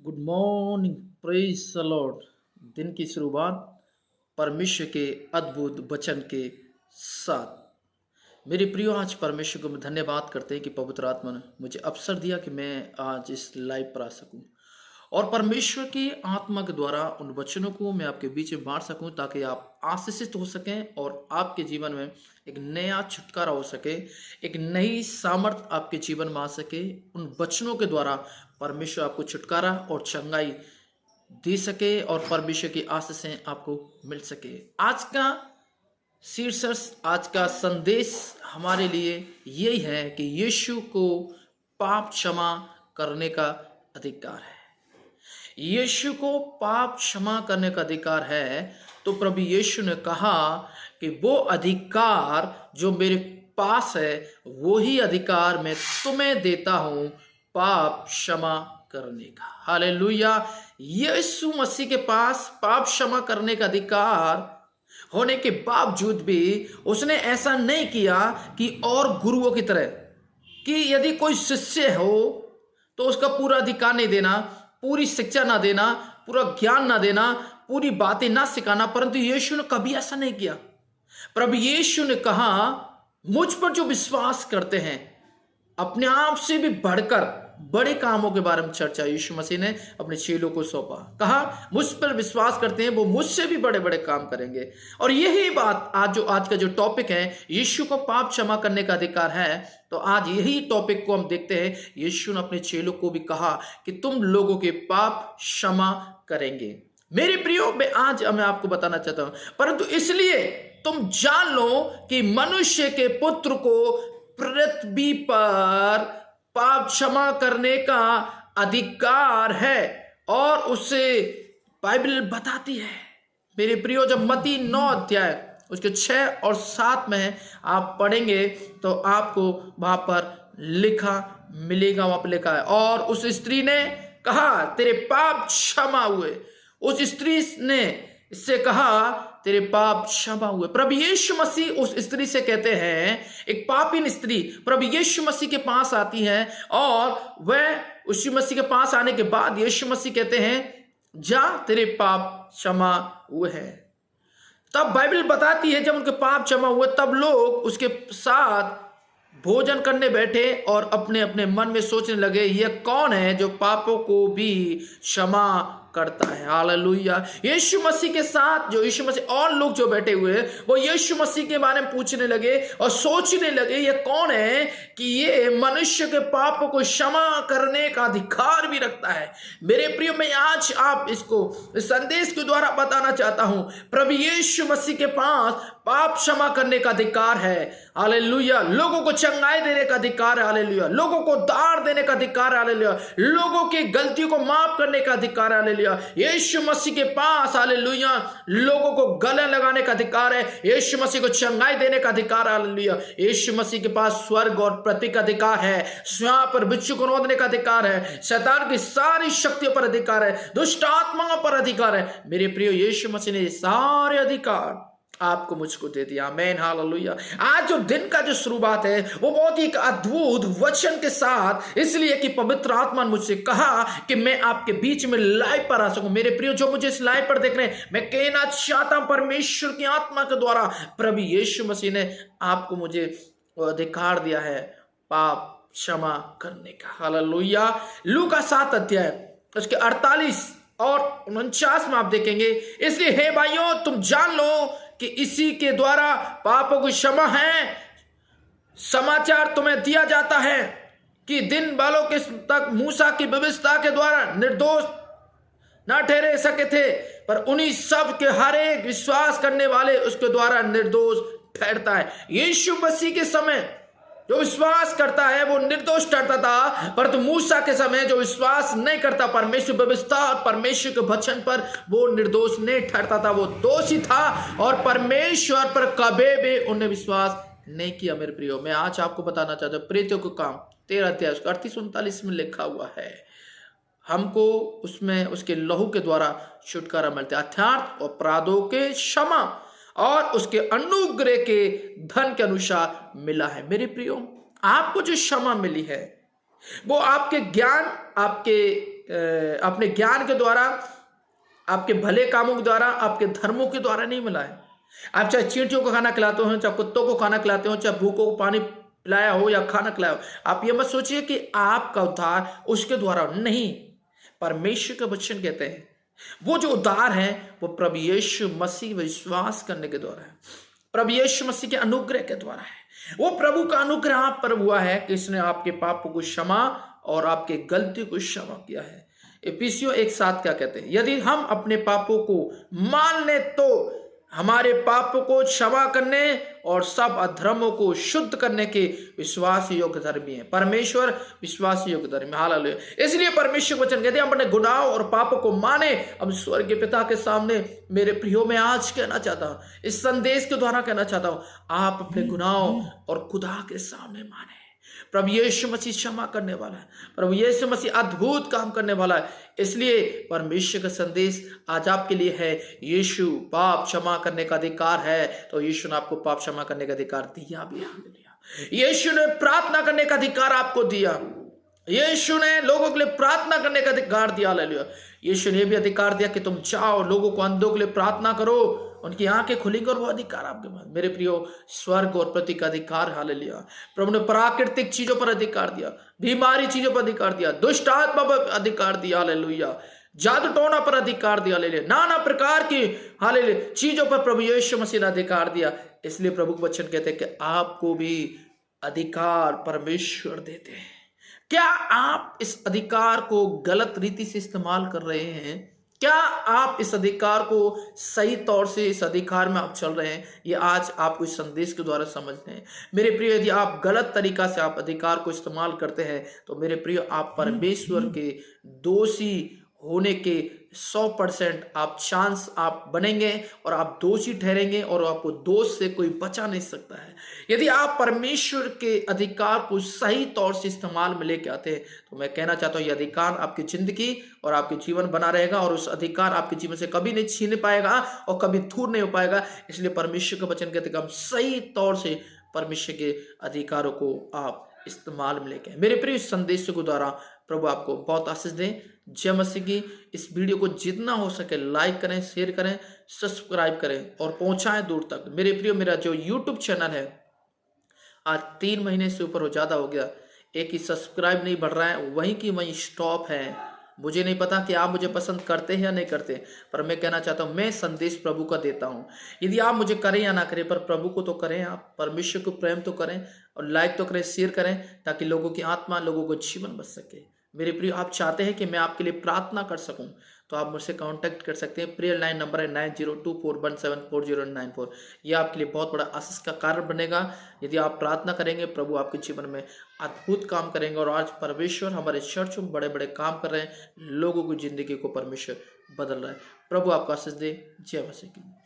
Good morning, praise the Lord. दिन की शुरुआत परमेश्वर के अद्भुत वचन के साथ। मेरे प्रियो, आज परमेश्वर को मैं धन्यवाद करते हैं कि पवित्र आत्मा ने मुझे अवसर दिया कि मैं आज इस लाइव पर आ सकूं और परमेश्वर की आत्मा के द्वारा उन वचनों को मैं आपके बीच में बांट सकूं ताकि आप आशीषित हो सकें और आपके जीवन में एक नया छुटकारा हो सके, एक नई सामर्थ आपके जीवन में आ सके। उन वचनों के द्वारा परमेश्वर आपको छुटकारा और चंगाई दे सके और परमेश्वर की आशीषें आपको मिल सके। आज का शीर्षक, आज का संदेश हमारे लिए यही है कि यीशु को पाप क्षमा करने का अधिकार है। यीशु को पाप क्षमा करने का अधिकार है। तो प्रभु यीशु ने कहा कि वो अधिकार जो मेरे पास है वो ही अधिकार मैं तुम्हें देता हूं, पाप क्षमा करने का। हालेलुया। यीशु मसीह के पास पाप क्षमा करने का अधिकार होने के बावजूद भी उसने ऐसा नहीं किया कि और गुरुओं की तरह कि यदि कोई शिष्य हो तो उसका पूरा अधिकार नहीं देना, पूरी शिक्षा ना देना, पूरा ज्ञान ना देना, पूरी बातें ना सिखाना। परंतु यीशु ने कभी ऐसा नहीं किया। प्रभु यीशु ने कहा, मुझ पर जो विश्वास करते हैं, अपने आप से भी बढ़कर बड़े कामों के बारे में चर्चा यीशु मसीह ने अपने चेलों को सौंपा। कहा, मुझ पर विश्वास करते हैं वो मुझसे भी बड़े बड़े काम करेंगे। और यही बात आज का जो टॉपिक है, यीशु को पाप क्षमा करने का अधिकार है, तो आज यही टॉपिक को हम देखते हैं। यीशु ने अपने चेलों को भी कहा कि तुम लोगों के पाप क्षमा करेंगे। मेरे प्रियो, मैं आपको बताना चाहता हूं, परंतु इसलिए तुम जान लो कि मनुष्य के पुत्र को पृथ्वी पर पाप क्षमा करने का अधिकार है और उसे बाइबल बताती है। मेरे प्रियो, जब मत्ती 9 अध्याय उसके 6 और 7 में आप पढ़ेंगे तो आपको वहां पर लिखा मिलेगा। वहां पर लिखा है, और उस स्त्री ने कहा, तेरे पाप क्षमा हुए। उस स्त्री ने इससे कहा, तेरे पाप क्षमा हुए। प्रभु यीशु मसीह उस स्त्री से कहते हैं, एक पापीन स्त्री प्रभु यीशु मसीह के पास आती है और वह यीशु मसीह के पास आने के बाद यीशु मसीह कहते हैं, जा, तेरे पाप क्षमा हुए हैं। तब बाइबल बताती है, जब उनके पाप क्षमा हुए तब लोग उसके साथ भोजन करने बैठे और अपने अपने मन में सोचने लगे, यह कौन है जो पापों को भी क्षमा करता है। हालेलुया। यीशु मसीह के साथ जो यीशु मसीह और लोग जो बैठे हुए वो यीशु मसीह के बारे में पूछने लगे और सोचने लगे, ये कौन है कि ये मनुष्य के पापों को क्षमा करने का अधिकार भी रखता है। मेरे प्रिय, मैं आज आप इसको इस संदेश के द्वारा बताना चाहता हूं, प्रभु यीशु मसीह के पास पाप क्षमा करने का अधिकार है। हालेलुया। लोगों को चंगाई देने का अधिकार है। हालेलुया। लोगों को उद्धार देने का अधिकार है। हालेलुया। लोगों की गलतियों को माफ करने का अधिकार है। हालेलुया। यीशु मसीह के पास, हालेलुया, लोगों को गले लगाने का अधिकार है। यीशु मसीह को चंगाई देने का अधिकार है। हालेलुया। यीशु मसीह के पास स्वर्ग और पृथ्वी का अधिकार है। यहाँ पर बिच्छू को रोकने का अधिकार है। शैतान की सारी शक्तियों पर अधिकार है। दुष्ट आत्माओं पर अधिकार है। मेरे प्रियो, यीशु मसीह ने सारे अधिकार आपको मुझको दे दिया। आमीन। हालेलुया। आज जो दिन का जो शुरुआत है वो बहुत ही एक अद्भुत वचन के साथ, इसलिए कि पवित्र आत्मा ने मुझसे कहा कि मैं आपके बीच में लाइव पर आ सकूं। मेरे प्रियो, जो मुझे इस लाइव पर देख रहे हैं, मैं कहना चाहता हूं, परमेश्वर की आत्मा के द्वारा प्रभु यीशु मसीह ने आपको मुझे अधिकार दिया है पाप क्षमा करने का। हालेलुया। लूका 7 अध्याय उसके 48 और 49 में आप देखेंगे, इसलिए हे भाइयों, तुम जान लो कि इसी के द्वारा पापों की क्षमा है। समाचार तुम्हें दिया जाता है कि दिन वालों के तक मूसा की व्यवस्था के द्वारा निर्दोष ना ठहरे सके थे, पर उन्हीं सब के हर एक विश्वास करने वाले उसके द्वारा निर्दोष ठहरता है। यीशु मसीह के समय जो विश्वास करता है वो निर्दोष ठहरता था, परंतु मूसा के समय जो विश्वास नहीं करता परमेश्वर व्यवस्था और परमेश्वर के वचन पर, वो निर्दोष नहीं ठहरता था, वो दोषी था और परमेश्वर पर कभी भी उन्हें विश्वास नहीं किया। मेरे प्रियो, मैं आज आपको बताना चाहता हूं, प्रेरितों के काम 13 अध्याय 38-39 में लिखा हुआ है, हमको उसमें उसके लहू के द्वारा छुटकारा मिलता है, अर्थात अपराधों के क्षमा और उसके अनुग्रह के धन के अनुसार मिला है। मेरे प्रियो, आपको जो क्षमा मिली है वो आपके ज्ञान, आपके अपने ज्ञान के द्वारा, आपके भले कामों के द्वारा, आपके धर्मों के द्वारा नहीं मिला है। आप चाहे चींटियों को खाना खिलाते हो, चाहे कुत्तों को खाना खिलाते हो, चाहे भूखों को पानी पिलाया हो या खाना खिलाया हो, आप ये मत सोचिए कि आपका उद्धार उसके द्वारा नहीं। परमेश्वर के वचन कहते हैं वो जो उद्धार है वो प्रभु यीशु मसीह विश्वास करने के द्वारा है, प्रभु यीशु मसीह के अनुग्रह के द्वारा है। वो प्रभु का अनुग्रह आप पर हुआ है कि इसने आपके पापों को क्षमा और आपके गलती को क्षमा किया है। इफिसियों 1:7 क्या कहते हैं? यदि हम अपने पापों को मान लें तो हमारे पापों को क्षमा करने और सब अधर्मों को शुद्ध करने के विश्वास योग्य धर्मी है। परमेश्वर विश्वास योग्य धर्मी, हालेलुया। इसलिए परमेश्वर वचन कहते हैं अपने गुनाहों और पापों को माने। अब स्वर्गीय पिता के सामने मेरे प्रियो में आज कहना चाहता हूं, इस संदेश के द्वारा कहना चाहता हूं, आप अपने गुनाहों और खुदा के सामने माने। प्रभु यीशु मसीह क्षमा करने वाला है, प्रभु यीशु मसीह अद्भुत काम करने वाला है। इसलिए परमेश्वर का संदेश आज आपके लिए है, यीशु पाप क्षमा करने का अधिकार है, तो यीशु ने आपको पाप क्षमा करने का अधिकार दिया भी। यीशु ने प्रार्थना करने का अधिकार आपको दिया, यीशु ने लोगों के लिए प्रार्थना करने का अधिकार दिया। हालेलुया। यीशु ने भी अधिकार दिया कि तुम जाओ लोगों को, अंधों के लिए प्रार्थना करो, उनकी आंखें खुलेंगी, और वो अधिकार आपके पास। मेरे प्रियो, स्वर्ग और पृथ्वी का अधिकार, हालेलुया। प्रभु ने प्राकृतिक चीजों पर अधिकार दिया, बीमारी चीजों पर अधिकार दिया, दुष्ट आत्मा पर अधिकार दिया, हालेलुया, जादू टोना पर अधिकार दिया, हालेलुया, नाना प्रकार की हालेलुया चीजों पर प्रभु यीशु मसीह ने अधिकार दिया। इसलिए प्रभु के वचन कहते हैं कि आपको भी अधिकार परमेश्वर देते हैं। क्या आप इस अधिकार को गलत रीति से इस्तेमाल कर रहे हैं? क्या आप इस अधिकार को सही तौर से, इस अधिकार में आप चल रहे हैं? ये आज आपको इस संदेश के द्वारा समझते हैं। मेरे प्रिय, यदि आप गलत तरीका से आप अधिकार को इस्तेमाल करते हैं तो मेरे प्रिय, आप परमेश्वर के दोषी होने के 100% आप चांस आप बनेंगे और आप दोषी ठहरेंगे, और आपको दोष से कोई बचा नहीं सकता है। यदि आप परमेश्वर के अधिकार को सही तौर से इस्तेमाल में लेके आते हैं तो मैं कहना चाहता हूँ, यह अधिकार आपकी जिंदगी और आपके जीवन बना रहेगा, और उस अधिकार आपके जीवन से कभी नहीं छीन पाएगा और कभी दूर नहीं हो पाएगा। इसलिए परमेश्वर का वचन कहते हैं कि हम सही तौर से परमेश्वर के अधिकारों को आप इस्तेमाल में लेके। मेरे प्रिय, संदेश के द्वारा प्रभु आपको बहुत आशीष दें। जय मसीह की। इस वीडियो को जितना हो सके लाइक करें, शेयर करें, सब्सक्राइब करें और पहुंचाएं दूर तक। मेरे प्रियो, मेरा जो यूट्यूब चैनल है आज 3 महीने से ऊपर हो ज़्यादा हो गया, एक ही सब्सक्राइब नहीं बढ़ रहा है, वहीं की वहीं स्टॉप है। मुझे नहीं पता कि आप मुझे पसंद करते हैं या नहीं करते, पर मैं कहना चाहता हूं, मैं संदेश प्रभु का देता हूं। यदि आप मुझे करें या ना करें, पर प्रभु को तो करें, आप परमेश्वर को प्रेम तो करें और लाइक तो करें, शेयर करें, ताकि लोगों की आत्मा, लोगों को जीवन बच सके। मेरे प्रिय, आप चाहते हैं कि मैं आपके लिए प्रार्थना कर सकूं तो आप मुझसे कांटेक्ट कर सकते हैं। प्रेयर लाइन नंबर है 9024174094। यह आपके लिए बहुत बड़ा आशीष का कारण बनेगा। यदि आप प्रार्थना करेंगे, प्रभु आपके जीवन में अद्भुत काम करेंगे। और आज परमेश्वर हमारे चर्च में बड़े बड़े काम कर रहे हैं, लोगों की जिंदगी को परमेश्वर बदल रहा है। प्रभु आपका आशीष दे। जय मसीह की।